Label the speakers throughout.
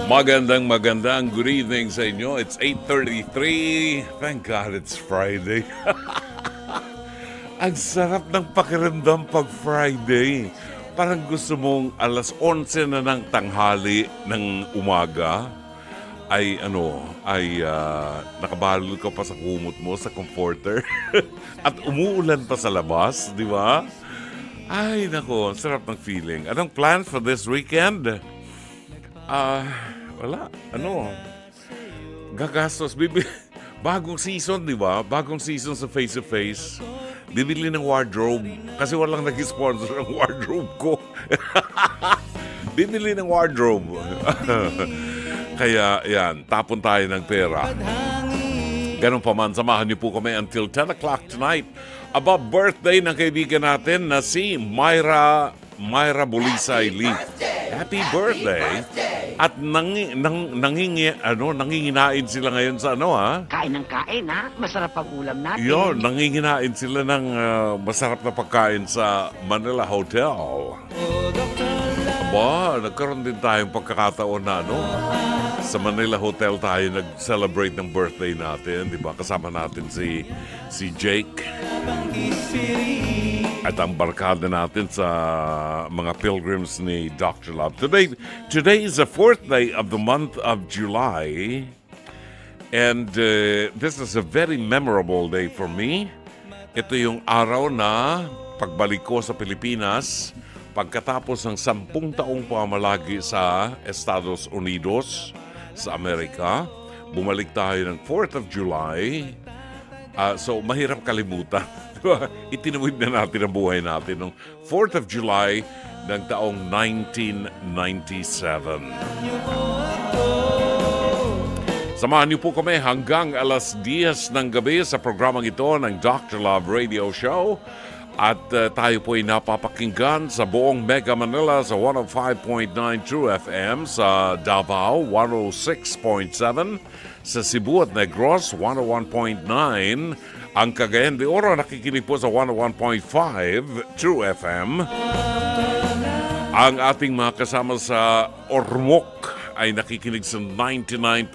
Speaker 1: Magandang good evening sa inyo. It's 8:33. Thank God it's Friday. Ang sarap ng pakiramdam pag Friday. Parang gusto mong alas 11 na ng tanghali ng umaga ay nakabalol ka pa sa kumot mo, sa comforter. At umuulan pa sa labas, di ba? Ay, nako, sarap ng feeling. Anong plan for this weekend? Wala. Gagastos. Bagong season, di ba? Bagong season sa Face-to-Face. Bibili ng wardrobe. Kasi walang nag-sponsor ng wardrobe ko. Bibili ng wardrobe. Kaya, yan. Tapon tayo ng pera. Ganun pa man, samahan niyo po kami until 10 o'clock tonight. About birthday ng kaibigan natin na si Myra Bulisay Lee. Happy birthday! At nanginginain sila ngayon sa
Speaker 2: Kain ng kain, ha? Masarap ang ulam natin.
Speaker 1: Yun, nanginginain sila ng masarap na pagkain sa Manila Hotel. Aba, nagkaroon din tayong pagkakataon na sa Manila Hotel tayo nag-celebrate ng birthday natin, di ba? Kasama natin si Jake. At ang barkada natin sa mga pilgrims ni Dr. Love. Today is the 4th day of the month of July. And this is a very memorable day for me. Ito yung araw na pagbalik ko sa Pilipinas pagkatapos ng 10 taong pamalagi sa Estados Unidos, sa Amerika. Bumalik tayo ng 4th of July. So, mahirap kalimutan. Itinawid na natin ang buhay natin noong 4th of July ng taong 1997. Samahan niyo po kami hanggang alas 10 ng gabi sa programang ito ng Dr. Love Radio Show. At tayo po ay napapakinggan sa buong Mega Manila sa 105.9 True FM, sa Davao 106.7, sa Cebu at Negros 101.9, ang Cagayan de Oro nakikinig po sa 101.5 True FM. Ang ating mga kasama sa Ormoc ay nakikinig sa 99.9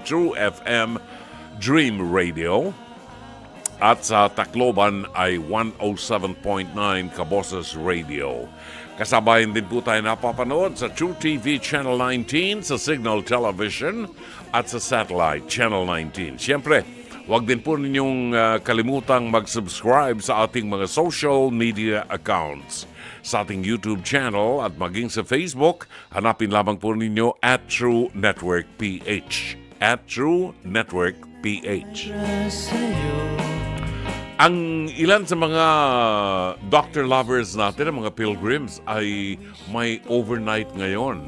Speaker 1: True FM Dream Radio. At sa Tacloban ay 107.9 Cabosas Radio. Kasabayan din po tayo napapanood sa True TV Channel 19, sa Signal Television at sa Satellite Channel 19. Siyempre, huwag din po ninyong kalimutang mag-subscribe sa ating mga social media accounts. Sa ating YouTube channel at maging sa Facebook, hanapin lamang po ninyo at True Network PH. At True Network PH. Ang ilan sa mga doctor lovers natin, ang mga pilgrims, ay may overnight ngayon.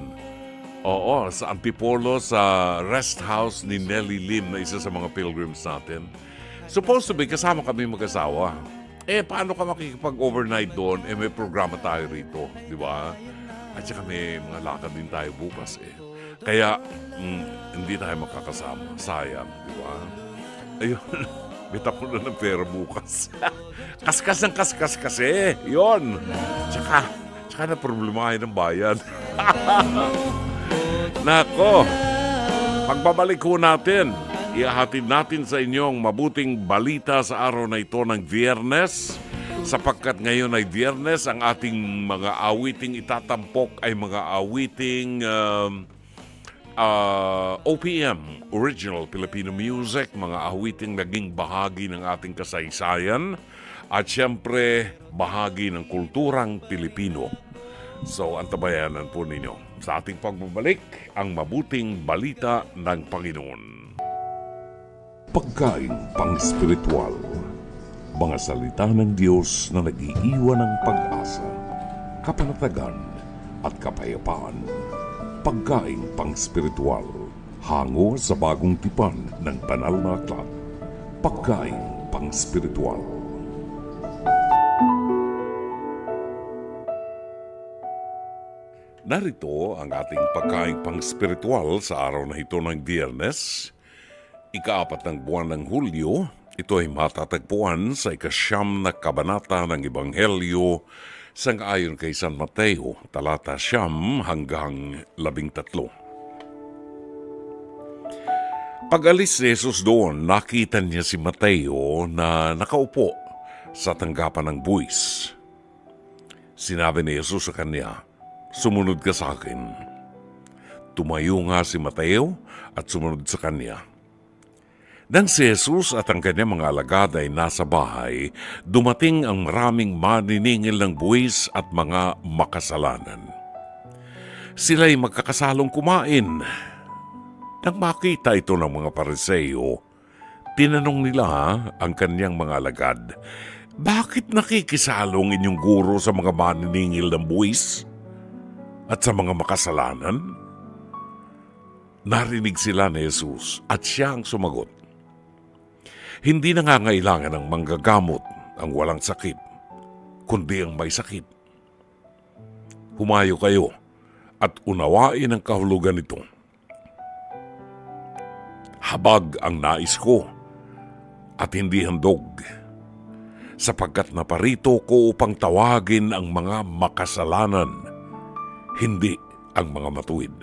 Speaker 1: Oo, sa Antipolo, sa rest house ni Nelly Lim, na isa sa mga pilgrims natin. Supposed to be, kasama kami mag-asawa. Paano ka makikipag-overnight doon? May programa tayo rito, di ba? At saka may mga lakad din tayo bukas Kaya, hindi tayo makakasama. Sayang, di ba? Ayun. Bita ko na ng pera bukas. Kaskas ng kaskas kasi. Yun. Tsaka na problemahin ng bayan. Nako. Pagbabalik ko natin, ihahatid natin sa inyong mabuting balita sa araw na ito ng Biyernes. Sapagkat ngayon ay Biyernes, ang ating mga awiting itatampok ay mga awiting OPM, Original Filipino Music, mga awiting naging bahagi ng ating kasaysayan at siyempre bahagi ng kulturang Pilipino. So, antabayanan po ninyo sa ating pagbabalik ang mabuting balita ng Panginoon.
Speaker 3: Pagkain pang-spiritual, mga salita ng Diyos na nag-iiwan ng pag-asa, kapanatagan at kapayapaan. Pagkain pang-spiritual, hango sa bagong tipan ng banal na aklat. Pagkain pang-spiritual.
Speaker 1: Narito ang ating pagkain pang-spiritual sa araw na ito ng Biyernes, ika-4 ng buwan ng Hulyo. Ito ay matatagpuan sa ika-9 na kabanata ng Ebanghelyo sang-ayon kay San Mateo, talata 9 hanggang 13. Pag-alis ni Jesus doon, nakita niya si Mateo na nakaupo sa tanggapan ng buwis. Sinabi ni Jesus sa kanya, "Sumunod ka sa akin." Tumayo nga si Mateo at sumunod sa kanya. Nang si Jesus at ang kanyang mga alagad ay nasa bahay, dumating ang maraming maniningil ng buwis at mga makasalanan. Sila'y magkakasalong kumain. Nang makita ito ng mga Pariseo, tinanong nila ang kanyang mga alagad, "Bakit nakikisalong inyong guro sa mga maniningil ng buwis at sa mga makasalanan?" Narinig sila ni Jesus at siya ang sumagot, "Hindi nangangailangan ng manggagamot ang walang sakit, kundi ang may sakit. Humayo kayo at unawain ang kahulugan nito. Habag ang nais ko at hindi handog, sapagkat naparito ko upang tawagin ang mga makasalanan, hindi ang mga matuwid."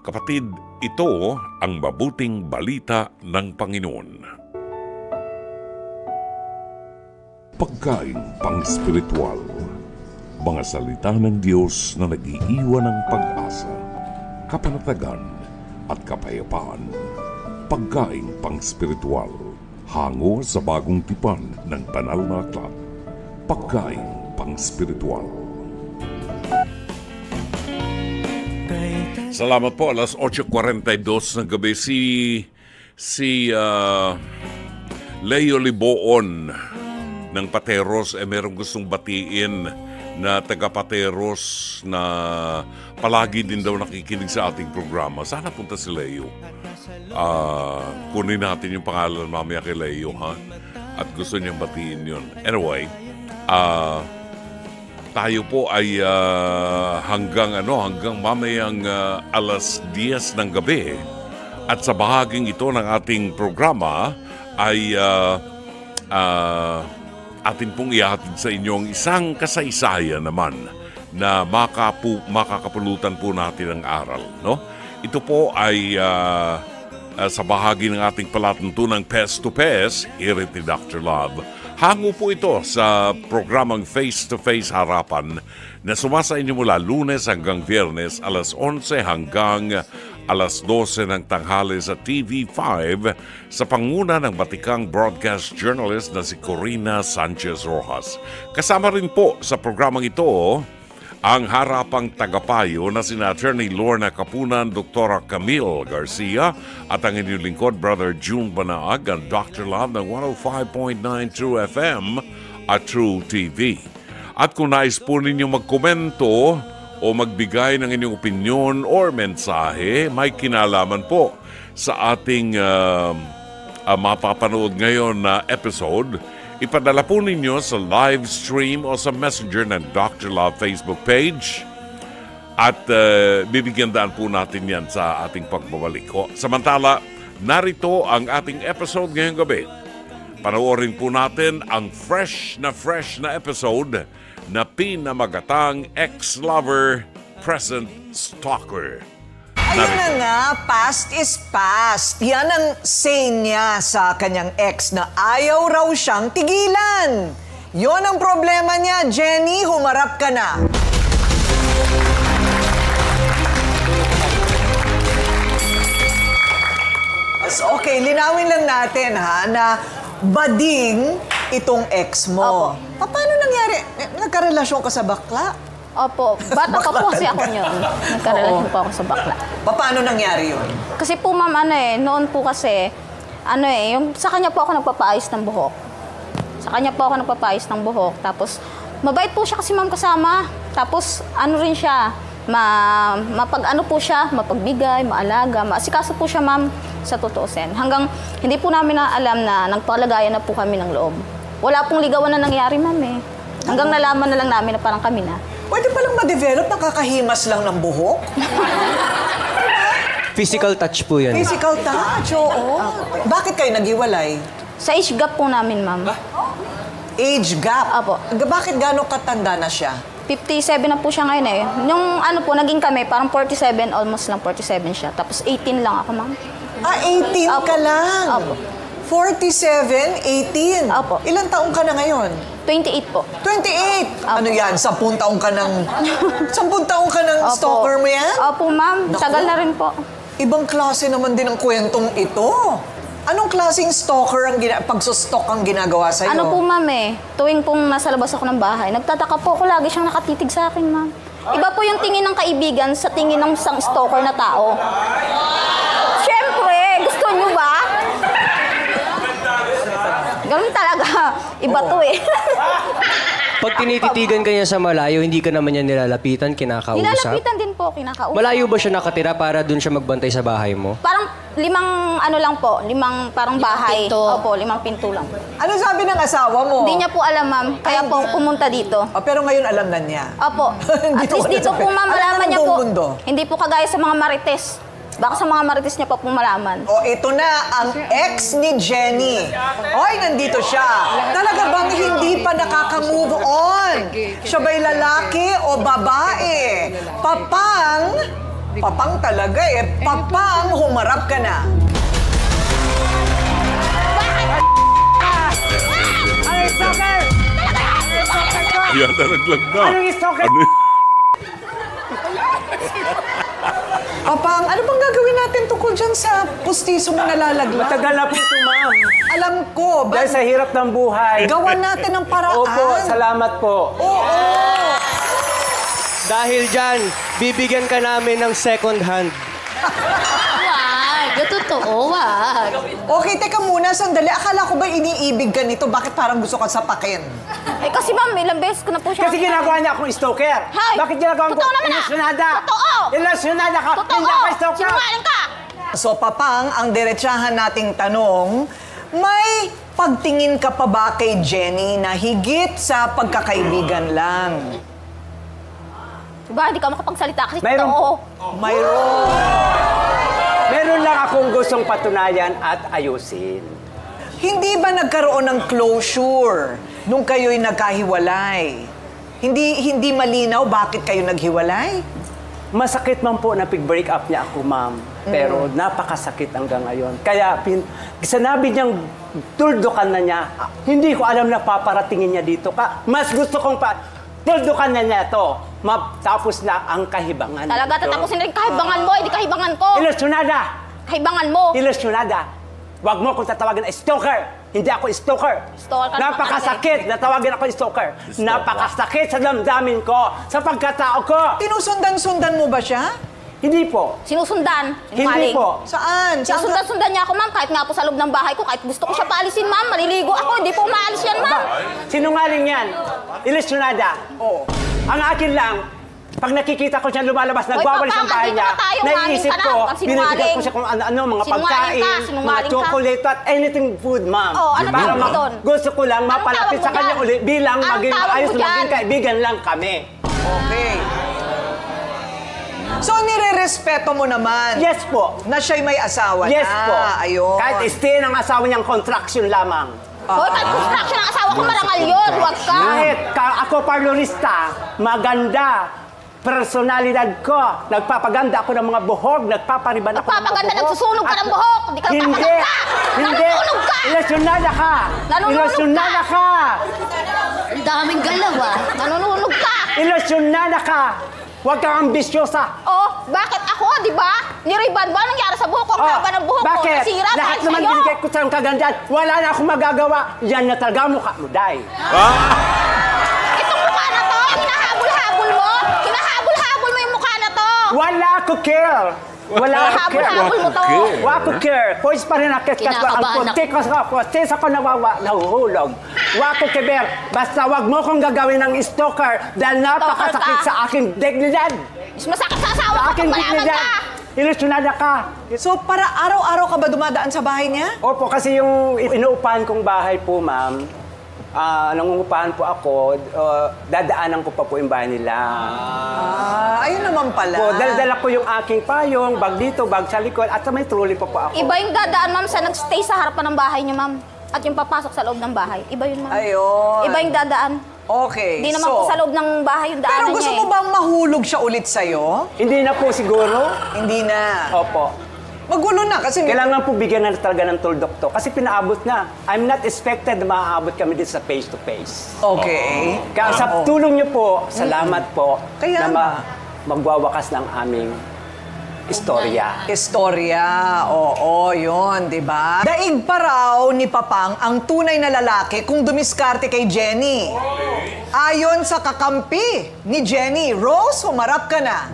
Speaker 1: Kapatid, ito ang mabuting balita ng Panginoon.
Speaker 3: Pagkaing pang-spiritual. Mga salita ng Diyos na nag-iiwan ng pag-asa, kapanatagan at kapayapaan. Pagkaing pang-spiritual. Hango sa bagong tipan ng banal na aklat. Pagkaing pang-spiritual.
Speaker 1: Salamat po. Alas 8:42 ng gabi. Si Leo Liboon ng Pateros merong gustong batiin na taga-Pateros na palagi din daw nakikinig sa ating programa. Sana punta si Leo. Kunin natin yung pangalan mamaya kay Leo, ha? At gusto niyang batiin yun. Anyway, tayo po ay hanggang mamayang alas 10 ng gabi. At sa bahaging ito ng ating programa ay atin pong ihatid sa inyong isang kasaysayan naman na makakapulutan po natin ang aral. No? Ito po ay sa bahagi ng ating palatuntunang Pest to Pest, here at Dr. Love. Hango po ito sa programang Face to Face Harapan na sumasa inyo mula Lunes hanggang Biyernes, alas 11 hanggang alas 12 ng tanghali sa TV5 sa panguna ng batikang broadcast journalist na si Corina Sanchez Rojas. Kasama rin po sa programang ito ang harapang tagapayo na sina Attorney Lorna Kapunan, Dr. Camille Garcia at ang inyong lingkod, Brother June Banaag, ang Dr. Love ng 105.9 True FM at True TV. At kung nais po ninyo magkomento o magbigay ng inyong opinyon or mensahe, may kinalaman po sa ating mapapanood ngayon na episode, ipadala po ninyo sa live stream o sa messenger ng Dr. Love Facebook page at bibigyan daan po natin yan sa ating pagbabalik. Samantala, narito ang ating episode ngayong gabi. Panoorin po natin ang fresh na episode na pinamagatang ex-lover, present stalker.
Speaker 4: Ayun na nga, past is past. Yan ang say niya sa kanyang ex na ayaw raw siyang tigilan. Yon ang problema niya, Jenny, humarap ka na. Okay, linawin lang natin na bading itong ex mo.
Speaker 5: Opo.
Speaker 4: Paano nangyari? Nagkarelasyon ka sa bakla?
Speaker 5: Opo, bata pa po kasi ako yun. Nagkarelasyon po ako sa bakla.
Speaker 4: Paano nangyari yun?
Speaker 5: Kasi po ma'am, noon po kasi, yung sa kanya po ako nagpapaayos ng buhok. Sa kanya po ako nagpapaayos ng buhok. Tapos, mabait po siya kasi ma'am kasama. Tapos, rin siya, po siya, mapagbigay, maalaga, maasikaso po siya ma'am sa tutuusin. Hanggang hindi po namin na alam na nagpalagayan na po kami ng loob. Wala pong ligawan na nangyari ma'am eh. Hanggang nalaman na lang namin na parang kami na.
Speaker 4: Pwede palang ma-develop, nakakahimas lang ng buhok?
Speaker 6: Physical touch po yan.
Speaker 4: Physical touch, oo. Bakit kayo naghiwalay?
Speaker 5: Sa age gap po namin, ma'am.
Speaker 4: Age gap?
Speaker 5: Apo.
Speaker 4: Bakit gano'ng katanda na siya?
Speaker 5: 57 na po siya ngayon eh. Yung ano po, naging kami, parang 47, almost lang 47 siya. Tapos 18 lang ako, ma'am.
Speaker 4: 18
Speaker 5: Opo.
Speaker 4: ka lang?
Speaker 5: Opo.
Speaker 4: 47, 18?
Speaker 5: Opo.
Speaker 4: Ilang taong ka na ngayon?
Speaker 5: 28 po.
Speaker 4: 28?
Speaker 5: Opo.
Speaker 4: Ano yan? 10 taong ka ng... 10 taong ka ng
Speaker 5: Opo.
Speaker 4: stalker mo yan?
Speaker 5: Opo, ma'am.
Speaker 4: Naku.
Speaker 5: Tagal na rin po.
Speaker 4: Ibang klase naman din ang kwentong ito. Anong klaseng stalker ang pagsustalk ang ginagawa sa'yo?
Speaker 5: Ano po, ma'am eh. Tuwing pong nasa labas ako ng bahay, nagtataka po ako, lagi siyang nakatitig sa akin, ma'am. Iba po yung tingin ng kaibigan sa tingin ng isang stalker na tao. Siyempre, gusto nyo ba? Ganun talaga. Iba to eh.
Speaker 6: Pag tinititigan ka niya sa malayo, hindi ka naman niya nilalapitan, kinakausap?
Speaker 5: Nilalapitan din po, kinakausap.
Speaker 6: Malayo ba siya nakatira para doon siya magbantay sa bahay mo?
Speaker 5: Parang 5 ano lang po, 5 parang bahay.
Speaker 7: pinto.
Speaker 5: Opo, 5 pinto lang.
Speaker 4: Ano sabi ng asawa mo?
Speaker 5: Hindi niya po alam, ma'am. Kaya po pumunta dito.
Speaker 4: Pero ngayon alam na niya.
Speaker 5: Opo.
Speaker 4: Hindi
Speaker 5: At
Speaker 4: to
Speaker 5: least
Speaker 4: wala
Speaker 5: dito
Speaker 4: sa
Speaker 5: po, ma'am,
Speaker 4: Alam
Speaker 5: malaman
Speaker 4: ng
Speaker 5: niya
Speaker 4: buong
Speaker 5: po.
Speaker 4: mundo.
Speaker 5: Hindi po kagaya sa mga marites. Baka sa mga marites niya pa po malaman.
Speaker 4: O, ito na ang ex ni Jenny. Oy, nandito siya. Talaga bang hindi pa nakaka-move on? Siya ba'y lalaki o babae? Papang talaga eh. Papang, humarap ka na.
Speaker 1: Yan na naglag na.
Speaker 8: Anong stalker?
Speaker 1: Ano?
Speaker 4: Papang, ano bang gagawin natin tungkol dyan sa pustiso mo nalalaglag?
Speaker 8: Matagal na po ito, ma'am.
Speaker 4: Alam ko,
Speaker 8: Dahil sa hirap ng buhay.
Speaker 4: gawan natin ng paraan.
Speaker 8: Opo, salamat po.
Speaker 4: Oo.
Speaker 6: Dahil dyan, bibigyan ka namin ng second hand.
Speaker 7: Wag, totoo, wag.
Speaker 4: Okay, teka muna, sandali. Akala ko ba iniibig ka nito? Bakit parang gusto ka sapakin?
Speaker 5: Eh kasi ma'am, ilang beses ko na po siya.
Speaker 8: Kasi ginagawa niya akong stalker.
Speaker 5: Hay!
Speaker 8: Bakit ginagawa ko?
Speaker 5: Totoo naman ah!
Speaker 8: Ilusyonada.
Speaker 5: Totoo!
Speaker 8: Ilusyonada ka.
Speaker 5: Totoo!
Speaker 8: Hindi ako stalker.
Speaker 5: Sinungaling ka!
Speaker 4: So, Papang, ang diretsahan nating tanong, may pagtingin ka pa ba kay Jenny na higit sa pagkakaibigan lang?
Speaker 5: Diba, hindi ka makapagsalita kasi
Speaker 8: Mayroon.
Speaker 5: totoo.
Speaker 4: Mayroon.
Speaker 8: Meron lang akong gustong patunayan at ayusin.
Speaker 4: Hindi ba nagkaroon ng closure nung kayo'y nagkahiwalay? Hindi malinaw bakit kayo naghiwalay?
Speaker 8: Masakit man po na pig-break up niya ako, ma'am. Pero napakasakit hanggang ngayon. Kaya sinabi niyang tuldukan na niya, hindi ko alam na paparatingin niya dito ka. Mas gusto kong tuldukan na niya to. Tapos na ang kahibangan.
Speaker 5: Talaga,
Speaker 8: nito.
Speaker 5: tatapusin rin kahibangan mo, hindi kahibangan ko.
Speaker 8: Ilusyonada!
Speaker 5: Kahibangan mo.
Speaker 8: Ilusyonada! Huwag mo akong tatawagin na stalker! Hindi ako stalker!
Speaker 5: Stalker ka
Speaker 8: Napakasakit na tawagin ako stalker! Napakasakit sa damdamin ko, sa pagkatao ko!
Speaker 4: Tinusundan-sundan mo ba siya?
Speaker 8: Hindi po.
Speaker 5: Sinusundan.
Speaker 8: Hindi po.
Speaker 4: Saan?
Speaker 5: Sinusundan-sundan niya ako, ma'am, kahit nga po sa loob ng bahay ko, kahit gusto ko siya paalisin, ma'am, maliligo ako, hindi po umaalis yan, ma'am.
Speaker 8: Sinungaling yan. Ilusyonada.
Speaker 4: Oo.
Speaker 8: Ang akin lang, pag nakikita ko siya lumalabas, nagwawalis
Speaker 5: Papa,
Speaker 8: ang bahay
Speaker 5: andito
Speaker 8: niya,
Speaker 5: na tayo,
Speaker 8: naiisip
Speaker 5: umamin ka
Speaker 8: ko,
Speaker 5: na, pag sinungaling.
Speaker 8: binibigyan ko siya kung ano, mga
Speaker 5: Sinungaling
Speaker 8: pagkain,
Speaker 5: ka,
Speaker 8: mga
Speaker 5: sinungaling ka.
Speaker 8: chocolate at anything food, ma'am.
Speaker 5: Oh, ano
Speaker 8: Diba?
Speaker 5: tawag mo doon?
Speaker 8: Gusto ko lang
Speaker 5: Anong
Speaker 8: mapalapit
Speaker 5: tawag
Speaker 8: sa
Speaker 5: mo
Speaker 8: kanya
Speaker 5: dyan?
Speaker 8: ulit bilang
Speaker 5: Anong
Speaker 8: maging
Speaker 5: tawag mo
Speaker 8: ayos na
Speaker 5: dyan?
Speaker 8: maging kaibigan lang kami.
Speaker 4: Okay. So, nire-respeto mo naman
Speaker 8: Yes po.
Speaker 4: na siya'y may asawa
Speaker 8: Yes
Speaker 4: na.
Speaker 8: po.
Speaker 4: Ayun.
Speaker 8: Kahit stay ng asawa niyang contraction lamang.
Speaker 5: Hoy, kahit construction ang asawa ko, marangal yun, huwag ka.
Speaker 8: Kahit ako parlorista, maganda, personalidad ko, nagpapaganda ako ng mga buhok, nagpapariban ako ng mga
Speaker 5: Nagpapaganda,
Speaker 8: buhok.
Speaker 5: nagsusunog ka
Speaker 8: At-
Speaker 5: ng buhok, hindi ka
Speaker 8: Hindi,
Speaker 5: nagpapaganda.
Speaker 8: hindi.
Speaker 5: Nanununog ka.
Speaker 8: Ilusyonada ka.
Speaker 5: Nanununog
Speaker 8: Ilusyonada ka.
Speaker 7: Ang daming galaw, ah.
Speaker 5: Nanununog ka.
Speaker 8: Ilusyonada ka. Huwag kang ambisyosa.
Speaker 5: Oh, bakit ako, di ba? Niriban ba? Anong nangyari sa buhok ko? Ang haba ng buhok ko.
Speaker 8: bakit?
Speaker 5: Nasira
Speaker 8: Lahat
Speaker 5: dahil
Speaker 8: naman
Speaker 5: sa'yo.
Speaker 8: binigay ko sa kagandahan. Wala na akong magagawa. Yan na talaga mukha mo, Day.
Speaker 5: Itong mukha na to, hinahabol-habol mo. Hinahabol-habol mo yung mukha na to.
Speaker 8: Wala ko care. Wala ko care.
Speaker 5: Hinahabol-habol mo to.
Speaker 8: Wala ko care. Pois pa rin akit kas ang
Speaker 7: Kinakabahan
Speaker 8: putik ko sa putis ako nahuhulog. Wala ko care. Basta wag mo kong gagawin ng stalker dahil napakasakit
Speaker 5: ka.
Speaker 8: sa aking dignidad.
Speaker 5: Mas masakit sa asawa
Speaker 8: Sa
Speaker 5: ko
Speaker 8: aking
Speaker 5: kung mayaman
Speaker 8: dignidad.
Speaker 5: ka.
Speaker 8: Ilusyonada ka.
Speaker 4: So, para araw-araw ka ba dumadaan sa bahay niya?
Speaker 8: Opo, kasi yung inuupahan kong bahay po, ma'am, nangungupahan po ako, dadaanan ko pa po yung bahay nila.
Speaker 4: Ayun naman pala.
Speaker 8: Po, dala ko yung aking payong, bag dito, bag sa likod, at may trolley pa po ako.
Speaker 5: Iba yung dadaan, ma'am, sa nagstay sa harapan ng bahay niyo, ma'am. At yung papasok sa loob ng bahay. Iba yun, ma'am.
Speaker 4: Ayun.
Speaker 5: Iba yung dadaan.
Speaker 4: Okay,
Speaker 5: Hindi naman po sa loob ng bahay yung
Speaker 4: Pero
Speaker 5: daanan
Speaker 4: gusto
Speaker 5: niya
Speaker 4: mo bang mahulog siya ulit sa'yo?
Speaker 8: Hindi na po siguro.
Speaker 4: Hindi na.
Speaker 8: Opo.
Speaker 4: Magulo na kasi...
Speaker 8: Kailangan po bigyan na talaga ng tuldok to. Kasi pinaabot na. I'm not expected na maaabot kami dito sa face-to-face.
Speaker 4: Okay.
Speaker 8: Kaya sa tulong niyo po, salamat po
Speaker 4: Kaya
Speaker 8: na magwawakas ng aming istorya.
Speaker 4: Istorya, oo, yun, di ba? Daig pa raw ni Papang ang tunay na lalaki kung dumiskarte kay Jenny. Ayon sa kakampi ni Jenny, Rose, humarap ka na.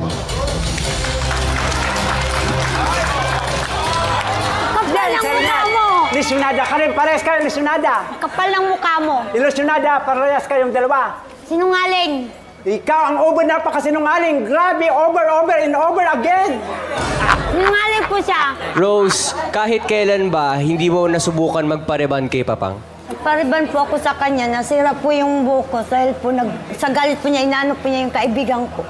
Speaker 7: Kapal ng mukha mo!
Speaker 8: Lisyonada ka rin, parehas kayo lisyonada.
Speaker 7: Kapal ng mukha mo!
Speaker 8: Ilusyonada, parehas kayong dalawa.
Speaker 7: Sinungaling!
Speaker 8: Ikaw ang over napakasinungaling. Grabe, over and over again.
Speaker 7: Sinungaling po siya!
Speaker 6: Rose, kahit kailan ba, hindi mo nasubukan magpareban kay Papang?
Speaker 7: Pariban po ako sa kanya, nasira po yung buhok ko dahil po sa galit po niya, inano po niya yung kaibigan ko.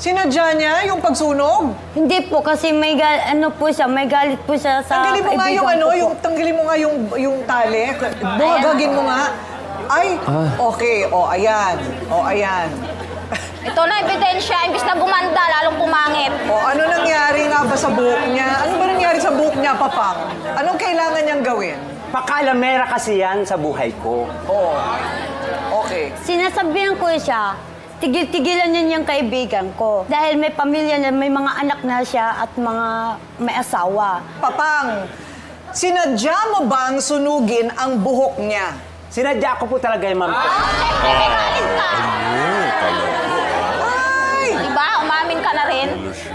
Speaker 4: Sinadya niya yung pagsunog?
Speaker 7: Hindi po, kasi may may galit po siya sa
Speaker 4: Tanggalin mo nga yung
Speaker 7: kaibigan ko po.
Speaker 4: tanggalin mo nga yung tali. Buhagagin mo nga. Ay, okay. O, ayan.
Speaker 5: Ito na ebidensya, imbis na gumanda, lalong pumangit.
Speaker 4: O, ano nangyari nga ba sa buhok niya? Ano ba nangyari sa buhok niya, Papang? Anong kailangan niyang gawin?
Speaker 8: Pakalamera kasi yan sa buhay ko.
Speaker 4: Oo. Okay.
Speaker 7: Sinasabihan ko siya, tigil-tigilan niya yung kaibigan ko. Dahil may pamilya na, may mga anak na siya at may asawa.
Speaker 4: Papang, sinadya mo bang sunugin ang buhok niya?
Speaker 8: Sinadya ko po talaga yung ma'am ko.
Speaker 5: Diba? Umamin ka na rin.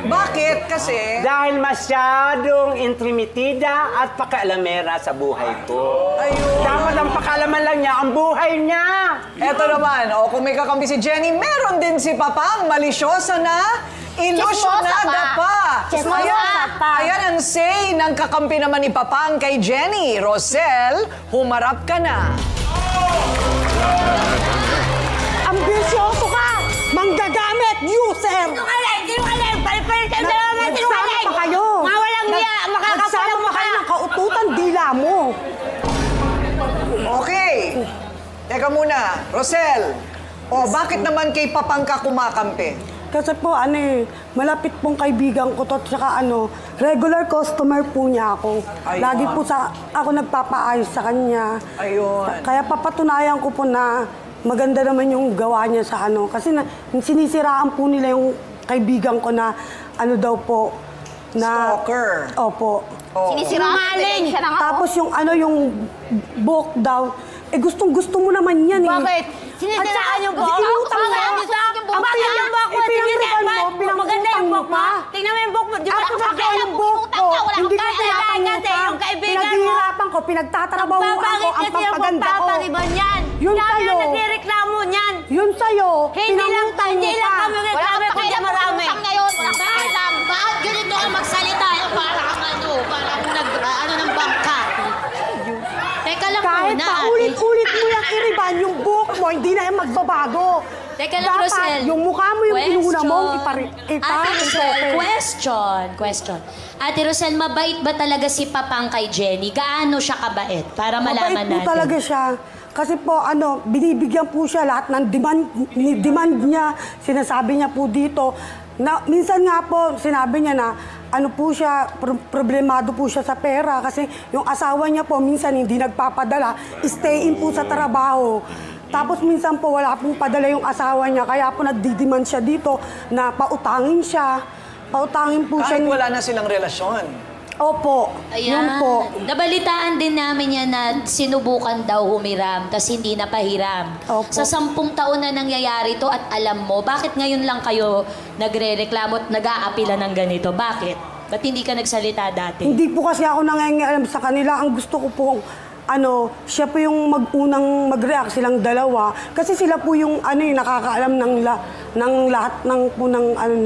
Speaker 4: Bakit? Kasi...
Speaker 8: Dahil masyadong intrimitida at pakaalamera sa buhay ko.
Speaker 4: Ayun.
Speaker 8: Dapat ang pakalaman lang niya ang buhay niya.
Speaker 4: Eto naman, kung may kakampi si Jenny, meron din si Papang, malisyosa na, ilusyonada pa.
Speaker 7: Chismosa pa.
Speaker 4: Ayan ang say ng kakampi naman ni Papang kay Jenny. Rosel, humarap ka na.
Speaker 9: Ambisyoso ka! Manggagamit, user!
Speaker 7: Sinungaling! Palipalit ang dalawa mga sinungaling!
Speaker 9: Nagsama pa kayo!
Speaker 7: Mga walang niya! Makakapal
Speaker 9: Nagsama
Speaker 7: ang
Speaker 9: pa kayo
Speaker 7: mukha!
Speaker 9: ng kaututan dila mo!
Speaker 4: Okay. Teka muna, Rosel. Bakit naman kay Papang ka kumakampi?
Speaker 9: Kasi po, malapit pong kaibigan ko to, tsaka regular customer po niya ako.
Speaker 4: Ayun.
Speaker 9: Lagi po ako nagpapaayos sa kanya.
Speaker 4: Ayun.
Speaker 9: Kaya papatunayan ko po na maganda naman yung gawa niya sa Kasi sinisiraan po nila yung kaibigan ko na daw po, na...
Speaker 4: Stalker.
Speaker 9: Opo.
Speaker 5: Sinisiraan ebidensya na nga.
Speaker 9: Tapos yung buhok daw, gustong-gusto mo naman yan eh.
Speaker 7: Bakit? Sinisiraan yung buhok?
Speaker 9: Inutang mo.
Speaker 7: Ang bakit yung buhok mo?
Speaker 9: Ipinangriban mo,
Speaker 7: Maganda yung buhok mo?
Speaker 9: pa.
Speaker 7: Tingnan mo yung buhok mo. Di ba
Speaker 9: Ako nagawa yung buhok ko. Hindi ko kailangan
Speaker 7: yung kaibigan mo.
Speaker 9: Pinaghihirapan ko, pinagtatrabahuan ko,
Speaker 7: Babangit
Speaker 9: ang
Speaker 7: kasi yung
Speaker 9: pampaganda ko.
Speaker 7: pagpapariban yan.
Speaker 9: Yun
Speaker 7: Kaya
Speaker 9: sa'yo.
Speaker 7: nagrereklamo niyan.
Speaker 9: Yun sa'yo,
Speaker 7: Hindi lang
Speaker 9: pinangutang mo
Speaker 7: kami
Speaker 5: Wala
Speaker 7: reklamo
Speaker 5: kang
Speaker 7: kundi
Speaker 5: pakialam
Speaker 7: marami.
Speaker 5: kung ngayon. Wala kang pakialam.
Speaker 10: Bakit ganito ka magsalita? Para kang ng bangka. Teka lang
Speaker 9: Kahit
Speaker 10: muna,
Speaker 9: paulit-ulit mo yung iriban, yung buhok mo, hindi na yung magbabago.
Speaker 10: Teka lang,
Speaker 9: Dapat
Speaker 10: Rosel.
Speaker 9: yung mukha mo yung inuna mo,
Speaker 10: Ate Rosel, question. Ate Rosel, mabait ba talaga si Papang kay Jenny? Gaano siya kabait? Para malaman
Speaker 9: Mabait po
Speaker 10: natin.
Speaker 9: talaga siya. Kasi po, binibigyan po siya lahat ng demand niya. Sinasabi niya po dito. Na, minsan nga po, sinabi niya na, po siya, problemado po siya sa pera. Kasi yung asawa niya po, minsan hindi nagpapadala. Stay in po sa trabaho. Tapos minsan po, wala pong padala yung asawa niya. Kaya po nagdidemand siya dito na pautangin siya. Pautangin po siya.
Speaker 4: Kahit wala na silang relasyon.
Speaker 9: Opo,
Speaker 10: Ayan.
Speaker 9: yun po.
Speaker 10: Nabalitaan din namin yan na sinubukan daw humiram, tas hindi napahiram.
Speaker 9: Opo.
Speaker 10: Sa 10 taon na nangyayari to at alam mo, bakit ngayon lang kayo nagre-reklamo at nag-aapila ng ganito? Bakit? Ba't hindi ka nagsalita dati?
Speaker 9: Hindi po kasi ako nangangalam sa kanila. Ang gusto ko po, siya po yung unang mag-react silang dalawa. Kasi sila po yung nakakaalam ng lahat ng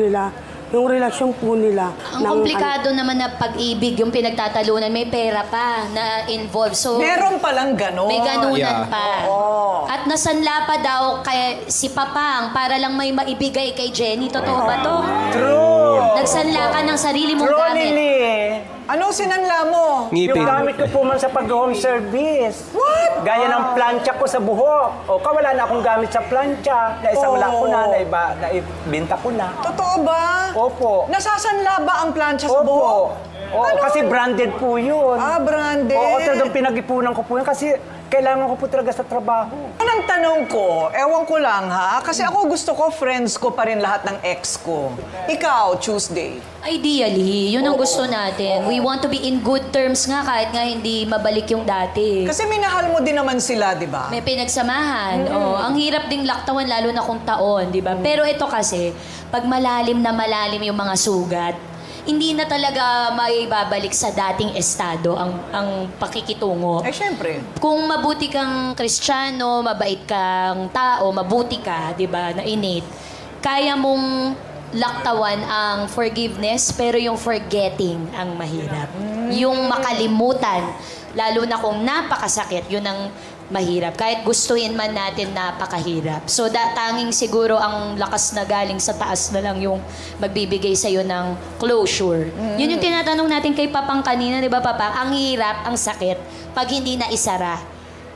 Speaker 9: nila. Yung relasyon po nila.
Speaker 10: Ang komplikado naman na pag-ibig, yung pinagtatalunan, may pera pa na involved. So,
Speaker 4: Meron palang ganon.
Speaker 10: may ganunan pa.
Speaker 4: Oo.
Speaker 10: At nasanla pa daw kay si Papang para lang may maibigay kay Jenny. Totoo ba to?
Speaker 8: True.
Speaker 10: Nagsanla ka ng sarili mong
Speaker 8: True,
Speaker 10: gamit.
Speaker 8: Lily.
Speaker 4: Ano sinanla mo?
Speaker 8: Yung gamit ko po man sa pag-home service.
Speaker 4: What?
Speaker 8: Gaya ng plancha ko sa buhok. O, wala na akong gamit sa plancha. Naisamla ko na, naibinta ko na.
Speaker 4: Totoo ba?
Speaker 8: Opo.
Speaker 4: Nasasanla ba ang plancha sa buhok?
Speaker 8: Oo, kasi branded po yun.
Speaker 4: Branded.
Speaker 8: Oo, talagang pinag-ipunan ko po yun kasi kailangan ko po talaga sa trabaho.
Speaker 4: Ang tanong ko, ewan ko lang ha, kasi ako gusto ko, friends ko pa rin lahat ng ex ko. Ikaw, Tuesday.
Speaker 10: Ideally, yun ang gusto natin. We want to be in good terms nga kahit nga hindi mabalik yung dati.
Speaker 4: Kasi minahal mo din naman sila, di ba?
Speaker 10: May pinagsamahan. Ang hirap ding laktawan lalo na kung taon, di ba? Pero ito kasi, pag malalim na malalim yung mga sugat, hindi na talaga maibabalik sa dating estado ang pakikitungo.
Speaker 4: Syempre.
Speaker 10: Kung mabuti kang Kristiyano, mabait kang tao, mabuti ka, di ba, na innate, kaya mong laktawan ang forgiveness, pero yung forgetting ang mahirap. Yung makalimutan, lalo na kung napakasakit, yun ang mahirap. Kahit gustuin man natin, napakahirap. So, tanging siguro ang lakas na galing sa taas na lang yung magbibigay sa'yo ng closure. Yun yung tinatanong natin kay Papang kanina, di ba, Papa? Ang hirap, ang sakit, pag hindi na isara.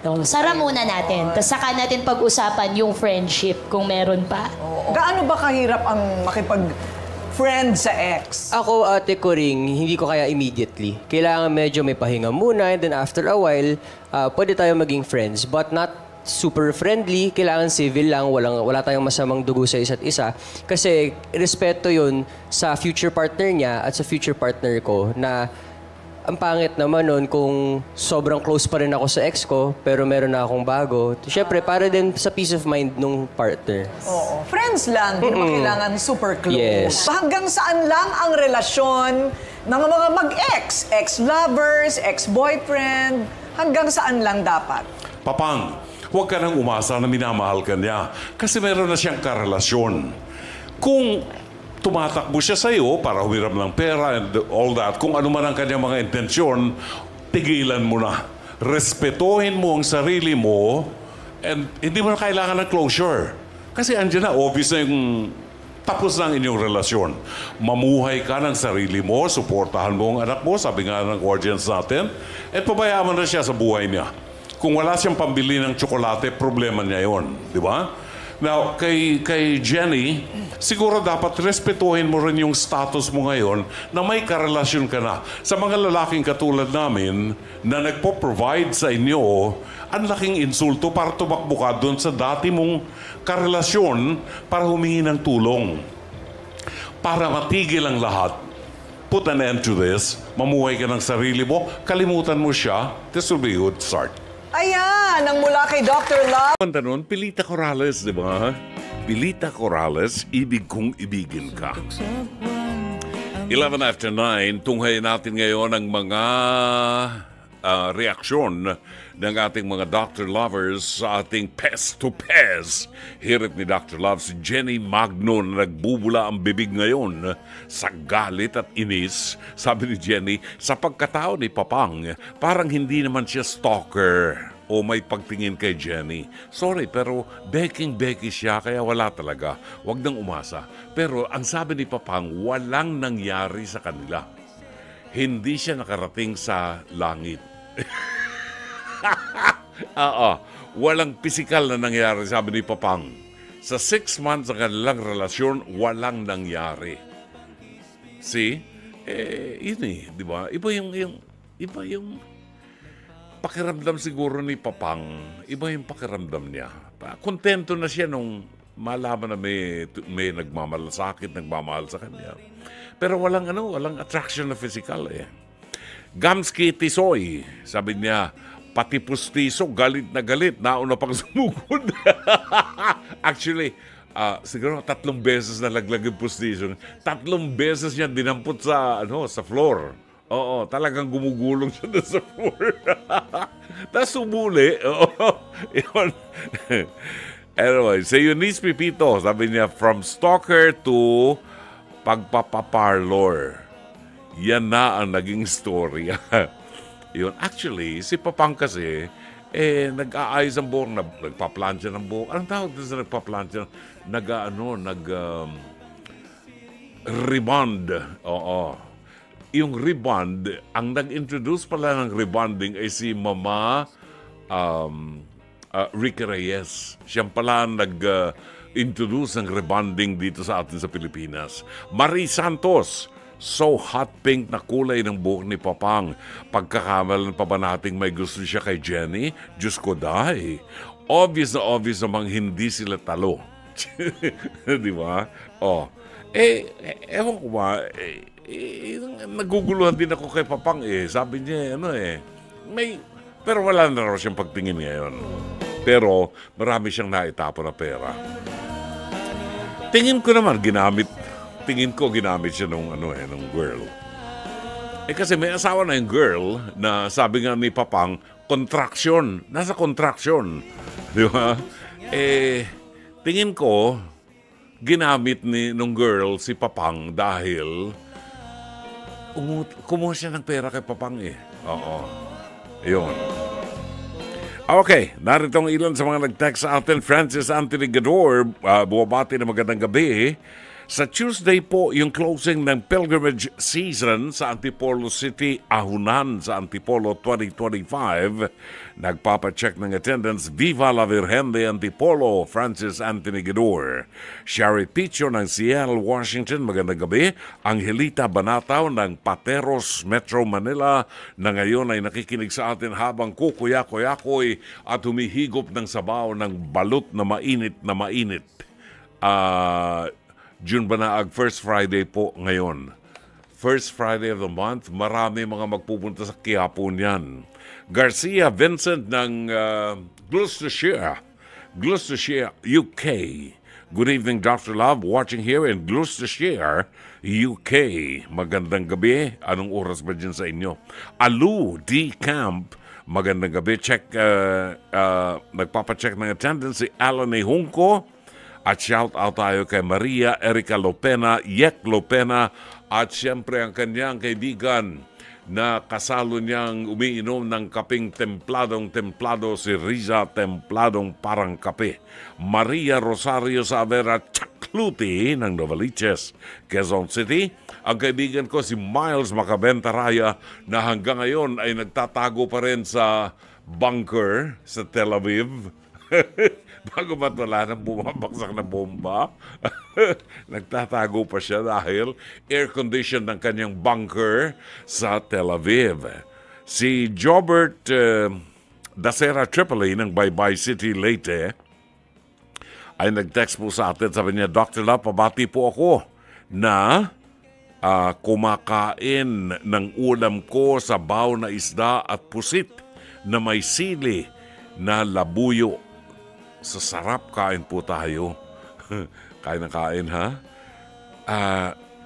Speaker 10: So, sara muna natin. Tapos saka natin pag-usapan yung friendship, kung meron pa.
Speaker 4: Gaano ba kahirap ang makipag-friend sa ex?
Speaker 6: Ako, ate ko ring, hindi ko kaya immediately. Kailangan medyo may pahinga muna and then after a while, pwede tayo maging friends. But not super friendly, kailangan civil lang, wala tayong masamang dugo sa isa't isa. Kasi respeto yun sa future partner niya at sa future partner ko na ang pangit naman nun kung sobrang close pa rin ako sa ex ko, pero meron na akong bago. Siyempre, para din sa peace of mind nung partner.
Speaker 4: Oo. Friends lang, hindi naman kailangan super close.
Speaker 6: Yes.
Speaker 4: Hanggang saan lang ang relasyon ng mga mag-ex? Ex-lovers, ex-boyfriend, hanggang saan lang dapat?
Speaker 1: Papang, huwag ka nang umasa na minamahal ka niya kasi meron na siyang karelasyon. Kung tumatakbo siya sa'yo para humiram ng pera and all that, kung ano man ang kanyang mga intensyon, tigilan mo na. Respetuhin mo ang sarili mo and hindi mo na kailangan ng closure. Kasi andyan na, obvious na yung tapos na ang inyong relasyon. Mamuhay ka ng sarili mo, suportahan mo ang anak mo, sabi nga ng audience natin, at pabayaan mo na siya sa buhay niya. Kung wala siyang pambili ng tsokolate, problema niya yon, di ba? Now, kay Jenny, siguro dapat respetuhin mo rin yung status mo ngayon na may karelasyon ka na. Sa mga lalaking katulad namin na nagpo-provide sa inyo, ang laking insulto para tumakbo ka doon sa dati mong karelasyon para humingi ng tulong. Para matigil ang lahat, put an end to this, mamuhay ka ng sarili mo, kalimutan mo siya, this will be a good start.
Speaker 4: Ayan, ang mula kay Dr. Love.
Speaker 1: Kanta nun, Pilita Corrales, di ba? Pilita Corrales, ibig kong ibigin ka. 11 after 9, tunghayin natin ngayon ang mga reaksyon ng ating mga Dr. Lovers sa ating Pest to Pest. Hirit ni Dr. Love si Jenny Magno na nagbubula ang bibig ngayon sa galit at inis. Sabi ni Jenny, sa pagkatao ni Papang, parang hindi naman siya stalker o may pagtingin kay Jenny. Sorry, pero beking-beki siya kaya wala talaga. Huwag nang umasa. Pero ang sabi ni Papang, walang nangyari sa kanila. Hindi siya nakarating sa langit. Walang pisikal na nangyari, sabi ni Papang. Sa 6 months ng kanilang relasyon, walang nangyari. See? Yun di ba? Iba yung pakiramdam siguro ni Papang. Iba yung pakiramdam niya. Kontento na siya nung malaman na may nagmamalasakit, nagmamahal sa kanya. Pero walang attraction na physical Gamski Tisoy, sabi niya, pati pustiso, galit na galit, nauna pang sumugod. Actually, siguro 3 beses na laglag yung pustiso. 3 beses niya dinampot sa floor. Oo, talagang gumugulong siya doon sa floor. Tapos sumuli. Anyway, sa Eunice Pipito, sabi niya, from stalker to pagpapaparlor. Yan na ang naging story. Yun. Actually, si Papang kasi, nag-aayos ang buhok, nagpa-plancha ng buhok. Anong tawag doon sa nagpa-plancha? Rebond. Oo. yung rebond, ang nag-introduce pala ng rebonding ay si Mama Ricky Reyes. Siya pala nag-introduce ng rebonding dito sa atin sa Pilipinas. Marie Santos, so hot pink na kulay ng buhok ni Papang. Pagkakamalan pa ba nating may gusto siya kay Jenny? Diyos ko dahi. Obvious namang hindi sila talo. Di ba? Ewan ko ba, naguguluhan din ako kay Papang Sabi niya, pero wala na raw siyang pagtingin ngayon. Pero marami siyang naitapo na pera. Tingin ko ginamit siya nung girl. Kasi may asawa na yung girl na sabi nga ni Papang, contraction. Nasa contraction. Di ba? Tingin ko, ginamit nung girl si Papang dahil kumuha siya ng pera kay Papang Oo. Ayun. Okay, narito ang ilan sa mga nag-text sa atin. Francis Anthony Gador, buwabati na magandang gabi. Sa Tuesday po, yung closing ng pilgrimage season sa Antipolo City, Ahunan sa Antipolo 2025. Nagpapacheck ng attendance, Viva la Virgen de Antipolo, Francis Anthony Gador. Sherry Picho ng Seattle, Washington, magandang gabi. Angelita Banataw ng Pateros, Metro Manila, na ngayon ay nakikinig sa atin habang kukuya-kuyakoy at humihigop ng sabaw ng balut na mainit na mainit. June Banaag, First Friday po ngayon. First Friday of the month, marami mga magpupunta sa Quiapo niyan. Garcia Vincent ng Gloucestershire, UK. Good evening, Dr. Love. Watching here in Gloucestershire, UK. Magandang gabi. Anong oras ba dyan sa inyo? Alu D. Camp. Magandang gabi. Nagpapacheck ng attendance si Alan Hunko. At shout out tayo kay Maria Erica Lopena, Yek Lopena, at siyempre ang kanyang kaibigan na kasalo niyang umiinom ng kaping templadong-templado, si Riza Templadong Parang Kape. Maria Rosario Savera Chakluti ng Novaliches, Quezon City. Ang kaibigan ko si Miles Macabentaraya na hanggang ngayon ay nagtatago pa rin sa bunker sa Tel Aviv. Bago ba't wala nang bumabaksak na bomba, nagtatago pa siya dahil air-conditioned ng kanyang bunker sa Tel Aviv. Si Jobert Dasera Tripoli ng Baybay City, Leyte, ay nag-text po sa atin. Sabi niya, Dr. Love, pabati po ako na kumakain ng ulam ko sa baw na isda at pusit na may sili na labuyo. Sa sarap, kain po tayo. Kain na kain, ha?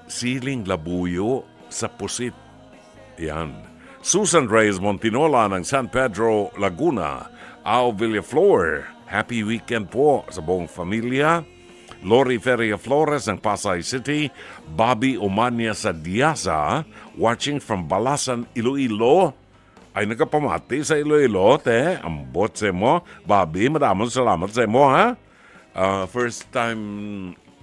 Speaker 1: Siling labuyo sa pusit. Yan. Susan Reyes Montinola ng San Pedro, Laguna. Ao Villaflor, happy weekend po sa buong familia. Lori Feria Flores ng Pasay City. Bobby Omania sa Diasa, watching from Balasan, Iloilo. Ay nagkapamati sa Iloilo, ambot sa mo. Bobby, maraming salamat sa mo, ha? First time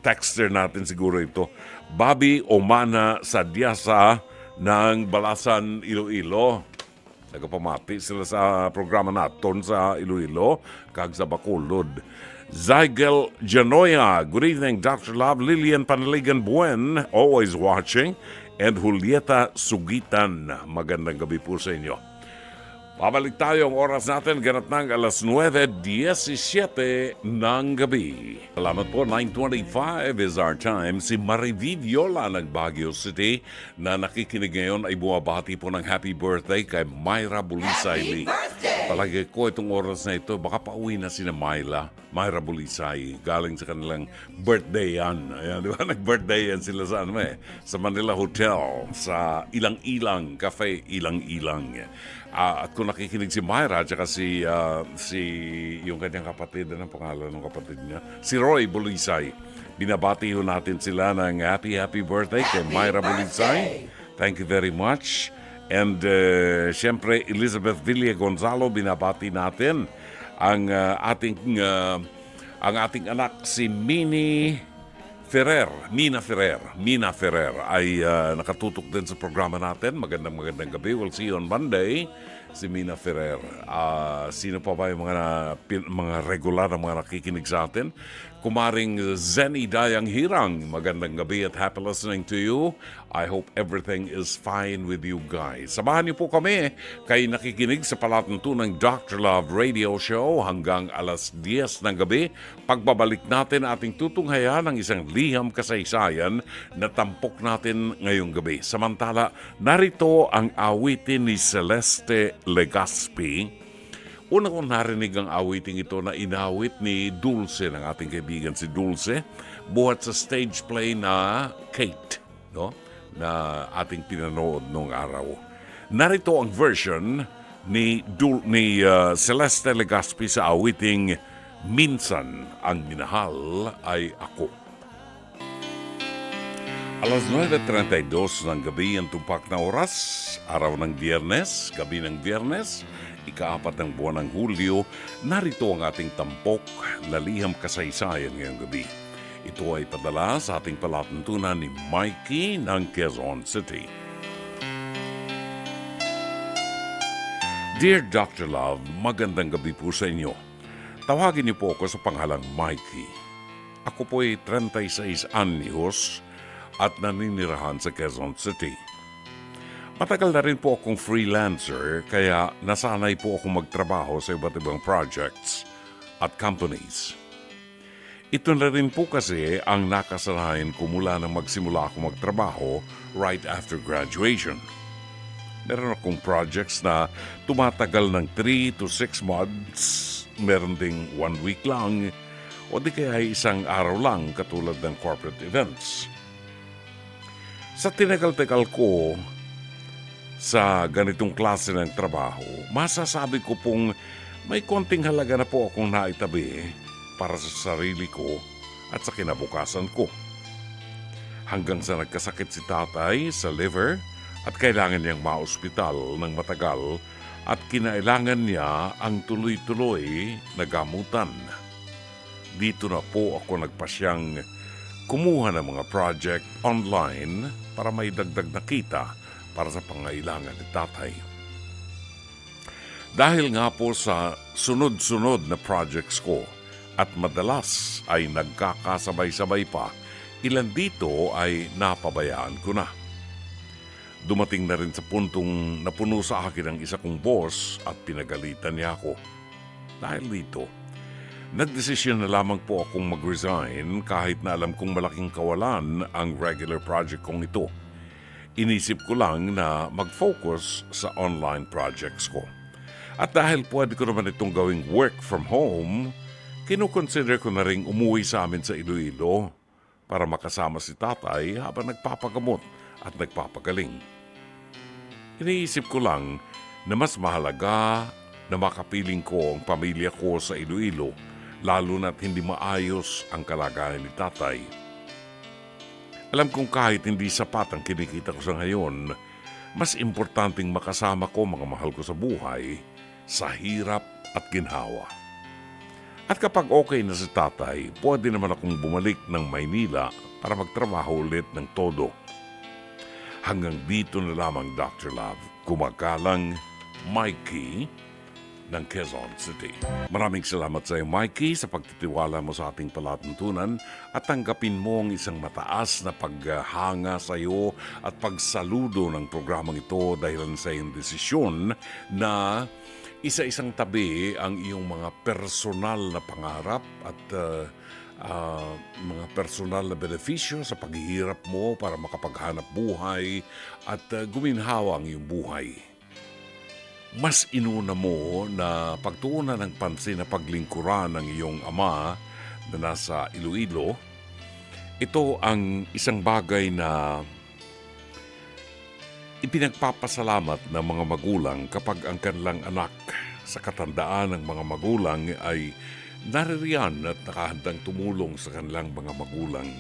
Speaker 1: texter natin siguro ito. Bobby Omana Sadyasa ng Balasan, Iloilo. Nagkapamati sila sa programa naton sa Iloilo, kag sa Bacolod. Zygel Janoya, good evening, Dr. Love. Lilian Panaligan Buen, always watching. And Julieta Sugitan, magandang gabi po sa inyo. Babalik tayo ang oras natin, ganap ng alas 9:17 ng gabi. Salamat po, 9:25 is our time. Si Mariví Viola ng Baguio City na nakikinig ngayon ay bumabati po ng happy birthday kay Myra Bulisay. Palagi ko itong oras na ito, baka pauwi na si Myra Bulisay. Galing sa kanilang birthday yan. Ayan, di ba? Nag-birthday yan sila sa sa Manila Hotel, sa Ilang-Ilang Cafe, Ilang-Ilang. At kung nakikinig si Myra at saka si yung kanyang kapatid, anong pangalan ng kapatid niya? Si Roy Bulisay. Binabati ho natin sila ng happy birthday kay Myra Bulisay. Thank you very much. And siyempre, Elizabeth Villa Gonzalo, binabati natin ang ating anak si Minnie Nina Ferrer ay nakatutok din sa programa natin. Magandang gabi. We'll see you on Monday. Si Mina Ferrer. Sino pa ba yung mga regular na mga nakikinig sa atin? Kumaring Zenny Dayang Hirang. Magandang gabi at happy listening to you. I hope everything is fine with you guys. Samahan niyo po kami kay nakikinig sa palatuntunang Dr. Love Radio Show hanggang alas 10 ng gabi. Pagbabalik natin ating tutunghayan ng isang liham kasaysayan na tampok natin ngayong gabi. Samantala, narito ang awitin ni Celeste Legaspi. Una kong narinig ang awiting ito na inawit ni Dulce, ng ating kaibigan si Dulce, buhat sa stage play na Kate, no? Na ating pinanood noong araw. Narito ang version ni Celeste Legaspi sa awiting Minsan ang minahal ay ako. Alas 9:32 ng gabi ang tumpak na oras, araw ng Biyernes, gabi ng Biyernes, ika-4 ng buwan ng Hulyo, narito ang ating tampok na liham kasaysayan ngayong gabi. Ito ay padala sa ating palatuntunan ni Mikey ng Quezon City. Dear Dr. Love, magandang gabi po sa inyo. Tawagin niyo po ako sa panghalang Mikey. Ako po ay 36 anyos at naninirahan sa Quezon City. Matagal na rin po akong freelancer kaya nasanay po akong magtrabaho sa iba't ibang projects at companies. Ito na rin po kasi ang nakasanayan ko mula nang magsimula akong magtrabaho right after graduation. Meron akong projects na tumatagal ng 3 to 6 months, meron ding 1 week lang, o di kaya isang araw lang katulad ng corporate events. Sa tinagal-tagal ko sa ganitong klase ng trabaho, masasabi ko pong may konting halaga na po akong naitabi para sa sarili ko at sa kinabukasan ko. Hanggang sa nagkasakit si tatay sa liver at kailangan niyang ma-ospital ng matagal at kinailangan niya ang tuloy-tuloy na gamutan. Dito na po ako nagpasyang kumuha ng mga project online para may dagdag na kita para sa pangailangan ni tatay. Dahil nga po sa sunod-sunod na projects ko at madalas ay nagkakasabay-sabay pa, ilan dito ay napabayaan ko na. Dumating na rin sa puntong napuno sa akin ang isa kong boss at pinagalitan niya ako. Dahil dito, nagdesisyon na lamang po akong mag-resign kahit na alam kong malaking kawalan ang regular project kong ito. Inisip ko lang na mag-focus sa online projects ko. At dahil pwede ko naman itong gawing work from home, kinukonsider ko na rin umuwi sa amin sa Iloilo para makasama si tatay habang nagpapagamot at nagpapagaling. Iniisip ko lang na mas mahalaga na makapiling ko ang pamilya ko sa Iloilo, lalo na't hindi maayos ang kalagayan ni tatay. Alam kong kahit hindi sapat ang kinikita ko sa ngayon, mas importanteng makasama ko mga mahal ko sa buhay, sa hirap at ginhawa. At kapag okay na si tatay, pwede naman akong bumalik ng Maynila para magtrabaho ulit ng todo. Hanggang dito na lamang, Dr. Love. Kumagalang, Mikey ng Quezon City. Maraming salamat sa iyo, Mikey, sa pagtitiwala mo sa ating palatuntunan at tanggapin mo ang isang mataas na paghanga sa iyo at pagsaludo ng programang ito dahil sa iyong desisyon na isa-isang tabi ang iyong mga personal na pangarap at mga personal na benepisyo sa paghihirap mo para makapaghanap buhay at guminhawa ang iyong buhay. Mas inuna mo na pagtuunan ng pansin na paglingkuran ng iyong ama na nasa Iloilo. Ito ang isang bagay na ipinagpapasalamat ng mga magulang kapag ang kanilang anak sa katandaan ng mga magulang ay naririyan at nakahandang tumulong sa kanilang mga magulang.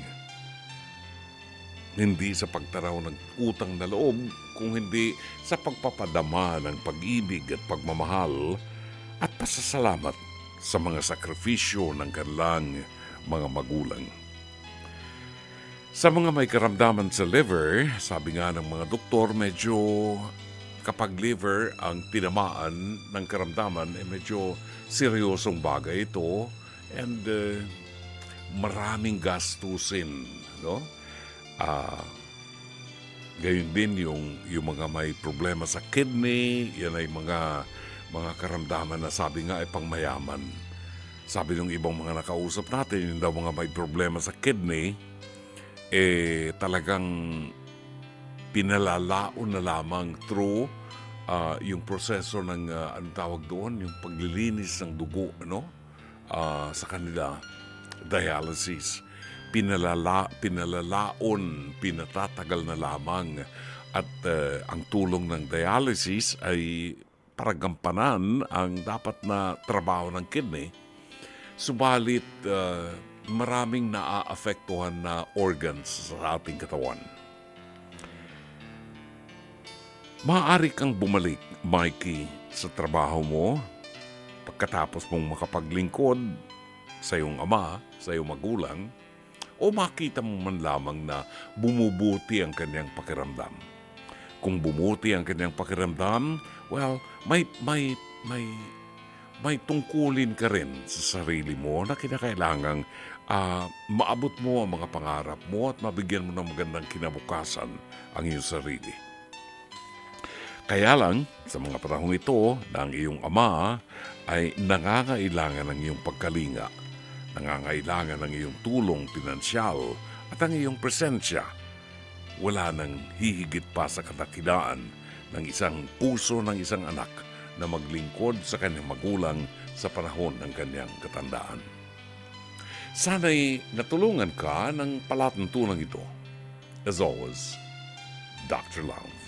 Speaker 1: Hindi sa pagtaraw ng utang na loob, kung hindi sa pagpapadama ng pag-ibig at pagmamahal at pasasalamat sa mga sakripisyo ng kanilang mga magulang. Sa mga may karamdaman sa liver, sabi nga ng mga doktor, medyo kapag liver ang tinamaan ng karamdaman, medyo seryosong bagay ito and maraming gastusin, no? Gayon din yung mga may problema sa kidney, yan ay mga karamdaman na sabi nga ay pangmayaman. Sabi ng ibang mga nakausap natin, yung daw mga may problema sa kidney, talagang pinalalaon na lamang through yung proseso ng, anong tawag doon, yung paglilinis ng dugo, ano? Sa kanila, dialysis. Pinalalaon, pinatatagal na lamang. At ang tulong ng dialysis ay para gampanan ang dapat na trabaho ng kidney. Subalit, maraming naaapektuhan na organs sa ating katawan. Maaari kang bumalik, Mikey, sa trabaho mo pagkatapos mong makapaglingkod sa iyong ama, sa iyong magulang, o makita mo man lamang na bumubuti ang kanyang pakiramdam. Kung bumuti ang kanyang pakiramdam, well, may tungkulin ka rin sa sarili mo na kinakailangang maabot mo ang mga pangarap mo at mabigyan mo ng magandang kinabukasan ang iyong sarili. Kaya lang, sa mga panahong ito na ang iyong ama ay nangangailangan ng iyong pagkalinga, nangangailangan ng iyong tulong pinansyal at ang iyong presensya, wala nang hihigit pa sa kadakilaan ng isang puso ng isang anak na maglingkod sa kanyang magulang sa panahon ng kanyang katandaan. Sana'y natulungan ka ng palatuntunan ito. As always, Dr. Love.